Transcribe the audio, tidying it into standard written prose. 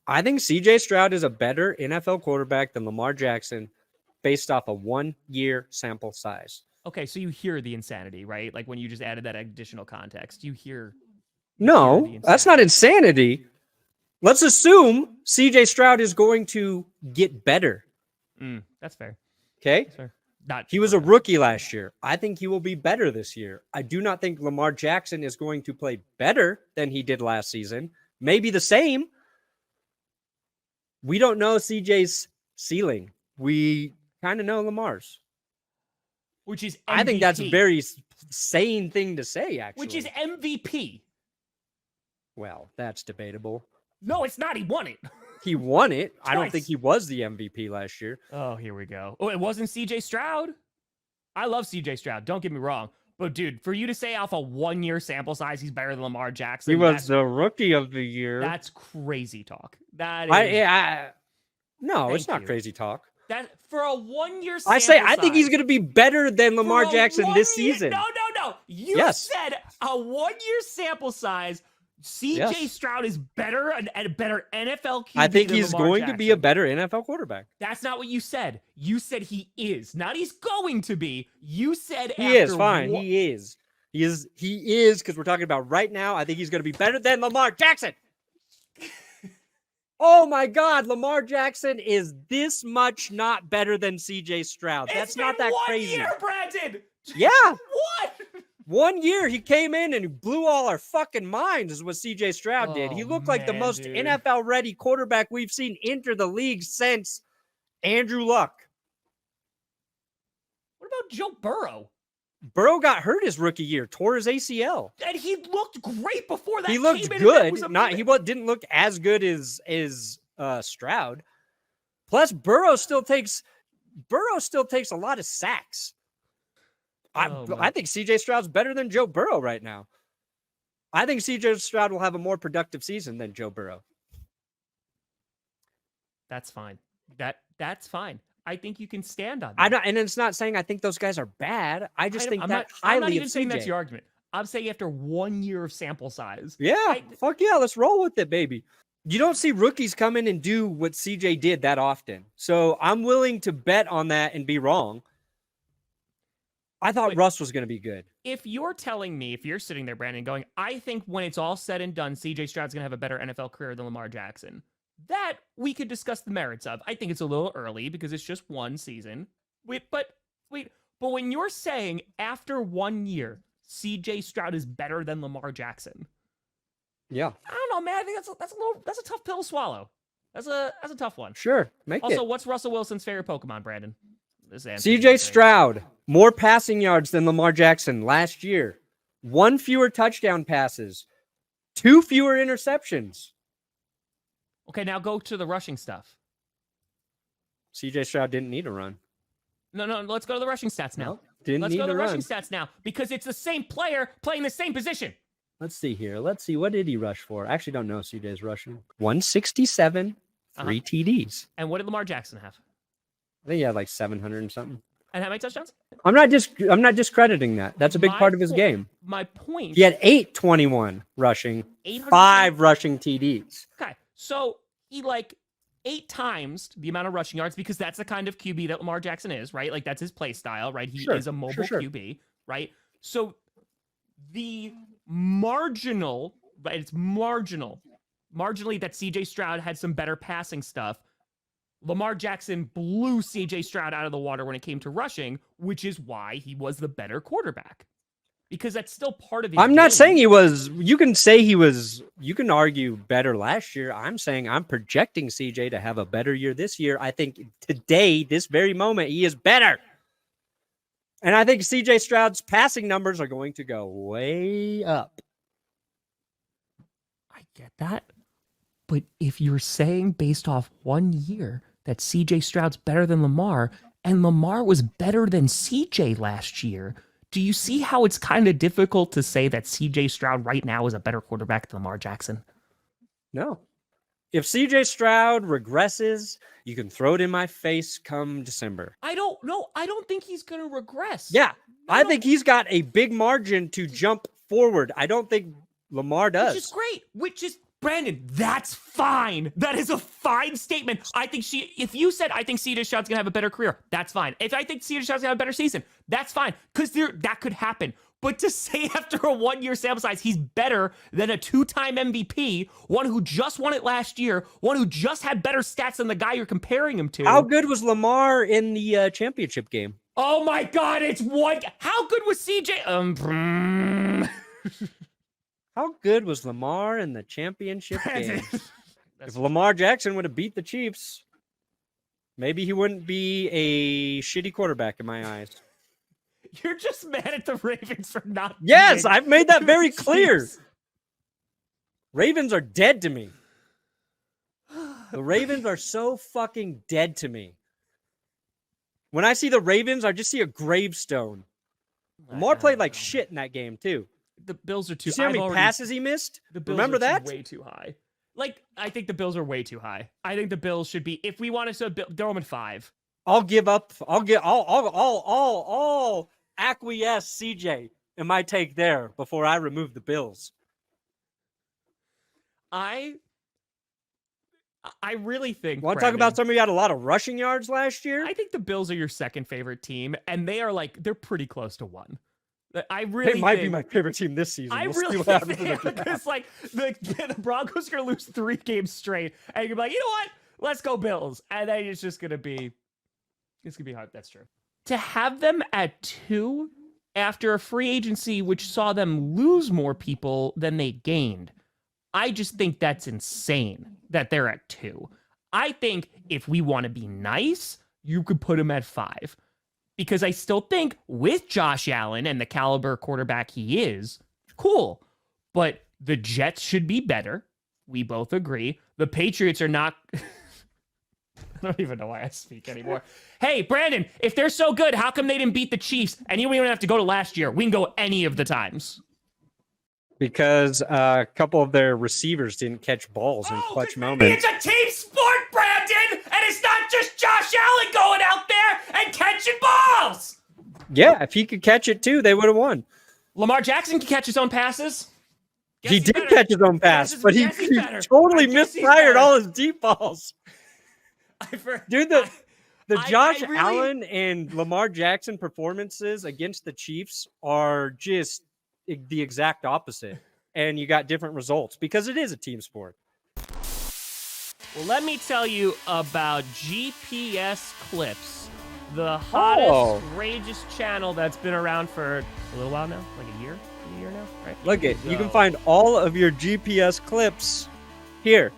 I think CJ Stroud is a better NFL quarterback than Lamar Jackson based off a 1-year sample size. Okay, so you hear the insanity, right? Like when you just added that additional context, you hear No, that's not insanity. Let's assume CJ Stroud is going to get better. That's fair. Okay? That's fair. He was a rookie last year. I think he will be better this year. I do not think Lamar Jackson is going to play better than he did last season. Maybe the same. We don't know CJ's ceiling. We kind of know Lamar's. Which is MVP. I think that's a very sane thing to say, actually. Which is MVP. Well, that's debatable. No, it's not. He won it. He won it. Twice. I don't think he was the MVP last year. Oh, here we go. Oh, it wasn't CJ Stroud. I love CJ Stroud. Don't get me wrong. But, dude, for you to say off a 1-year sample size he's better than Lamar Jackson. He was the rookie of the year. That's crazy talk. That is. No, it's not crazy talk. That for a 1-year sample I think he's going to be better than Lamar Jackson this season. No. You said a 1-year sample size. CJ Stroud is better and a better NFL QB. I think than he's Lamar going Jackson. to be a better NFL quarterback. That's not what you said. You said he is. Not he's going to be. You said he is fine. He is. He is because we're talking about right now. I think he's going to be better than Lamar Jackson. Oh my God, Lamar Jackson is this much not better than CJ Stroud. That's not that crazy. 1 year, Brandon. Yeah. What? 1 year he came in and he blew all our fucking minds is what CJ Stroud did. He looked like the most NFL ready quarterback we've seen enter the league since Andrew Luck. What about Joe Burrow? Burrow got hurt his rookie year, tore his ACL. And he looked great before that. He looked good. He didn't look as good as Stroud. Plus, Burrow still takes a lot of sacks. I think CJ Stroud's better than Joe Burrow right now. I think CJ Stroud will have a more productive season than Joe Burrow. That's fine. That's fine. I think you can stand on that. And it's not saying I think those guys are bad. I just think that I'm not highly even of saying CJ. that's your argument. I'm saying after 1 year of sample size. Yeah, fuck yeah, let's roll with it, baby. You don't see rookies come in and do what CJ did that often. So I'm willing to bet on that and be wrong. I thought Russ was going to be good. If you're telling me, if you're sitting there, Brandon, going, I think when it's all said and done, CJ Stroud's going to have a better NFL career than Lamar Jackson, that we could discuss the merits of. I think it's a little early because it's just one season. But when you're saying after 1 year, CJ Stroud is better than Lamar Jackson. Yeah. I don't know, man. I think that's a tough pill to swallow. That's a tough one. Sure. Also, what's Russell Wilson's favorite Pokemon, Brandon? CJ Stroud, more passing yards than Lamar Jackson last year. 1 fewer touchdown passes. 2 fewer interceptions. Okay, now go to the rushing stuff. CJ Stroud didn't need a run. No, let's go to the rushing stats now. Let's go to the rushing stats now because it's the same player playing the same position. Let's see here. Let's see. What did he rush for? I actually don't know CJ's rushing. 167, 3 TDs. And what did Lamar Jackson have? I think he had like 700 and something. And how many touchdowns? I'm not discrediting that. That's a big part of his game. My point. He had 821 rushing, 5 rushing TDs. Okay, so he 8 times the amount of rushing yards because that's the kind of QB that Lamar Jackson is, right? Like that's his play style, right? He is a mobile QB, right? So the marginally that CJ Stroud had some better passing stuff. Lamar Jackson blew CJ Stroud out of the water when it came to rushing, which is why he was the better quarterback. Because that's still part of his I'm not saying he was. You can say he was. You can argue better last year. I'm saying I'm projecting CJ to have a better year this year. I think today, this very moment, he is better. And I think CJ Stroud's passing numbers are going to go way up. I get that. But if you're saying based off 1 year that CJ Stroud's better than Lamar, and Lamar was better than CJ last year, do you see how it's kind of difficult to say that CJ Stroud right now is a better quarterback than Lamar Jackson? No. If CJ Stroud regresses, you can throw it in my face come December. I don't know. I don't think he's going to regress. Yeah. I think he's got a big margin to jump forward. I don't think Lamar does. Which is great. Brandon, that's fine. That is a fine statement. If you said, I think CJ Stroud's going to have a better career, that's fine. If I think CJ Stroud's going to have a better season, that's fine. Because that could happen. But to say after a 1-year sample size, he's better than a 2-time MVP, one who just won it last year, one who just had better stats than the guy you're comparing him to. How good was Lamar in the championship game? Oh my God, it's one. How good was CJ? How good was Lamar in the championship game? If Lamar Jackson would have beat the Chiefs, maybe he wouldn't be a shitty quarterback in my eyes. You're just mad at the Ravens for not. Yes, I've made that very clear. Ravens are dead to me. The Ravens are so fucking dead to me. When I see the Ravens, I just see a gravestone. Lamar played like shit in that game, too. The Bills are too. You see how many passes he missed? The Bills Remember are that? Way too high. Like, I think the Bills are way too high. I think the Bills should be. If we wanted to throw them in 5. I'll give up. I'll acquiesce CJ in my take there before I remove the Bills. I really think. Want to talk about somebody who had a lot of rushing yards last year? I think the Bills are your second favorite team, and they're pretty close to 1. They might be my favorite team this season. I really think because like the Broncos are gonna lose 3 games straight, and you're like, you know what? Let's go Bills, and then it's gonna be hard. That's true. To have them at 2 after a free agency which saw them lose more people than they gained, I just think that's insane that they're at 2. I think if we want to be nice, you could put them at 5. Because I still think with Josh Allen and the caliber quarterback he is, cool. But the Jets should be better. We both agree. The Patriots are not. I don't even know why I speak anymore. Hey, Brandon, if they're so good, how come they didn't beat the Chiefs? And you don't even have to go to last year. We can go any of the times. Because a couple of their receivers didn't catch balls in clutch moments. It's a team sport, Brandon, and it's not just Josh Allen going out there and catching balls. Yeah, if he could catch it too, they would have won. Lamar Jackson can catch his own passes. He did catch his own pass, but he totally misfired all his deep balls. Dude, the Josh Allen and Lamar Jackson performances against the Chiefs are just the exact opposite, and you got different results because it is a team sport. Well, let me tell you about GPS Clips, the hottest, outrageous channel that's been around for a little while now, like a year now, right? Look it, you can find all of your GPS clips here.